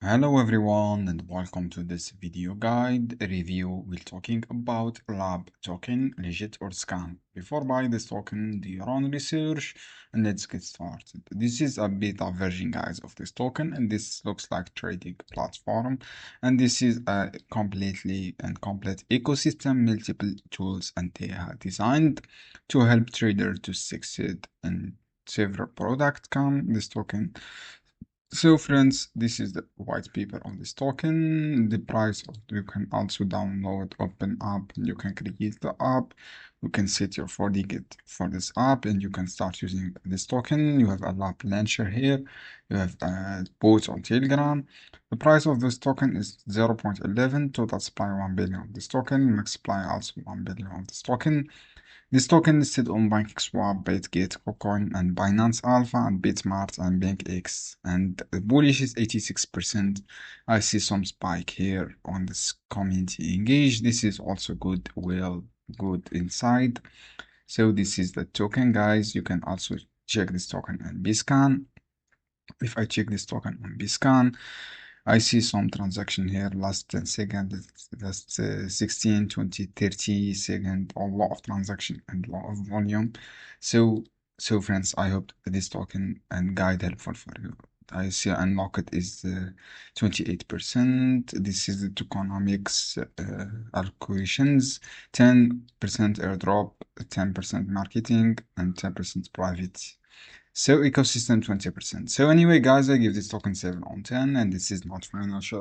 Hello everyone and welcome to this video guide review. We're talking about lab token, legit or scam. Before buying this token, do your own research and let's get started. This is a beta version guys of this token, and this looks like trading platform, and this is a complete ecosystem, multiple tools, and they are designed to help traders to succeed in several products come this token. So friends, this is the white paper on this token. The price of you can also download, open app, and you can create the app. You can set your 4-digit for this app and you can start using this token. You have a lab launcher here. You have bots on Telegram. The price of this token is 0.11, total supply 1 billion of this token, max supply also 1 billion of this token. This token listed on PancakeSwap, Bitget, KuCoin, and Binance Alpha, and Bitmart, and BankX. And the bullish is 86%. I see some spike here on this community engaged. This is also good, good inside. So this is the token, guys. You can also check this token on Bscan. If I check this token on Bscan, I see some transaction here last 10 seconds, last 16, 20, 30 seconds, a lot of transaction and a lot of volume. So friends, I hope this token and guide helpful for you. I see unlocked is 28%. This is the tokenomics allocations, 10% airdrop, 10% marketing, and 10% private. So ecosystem 20%. So anyway, guys, I give this token 7 on 10, and this is not financial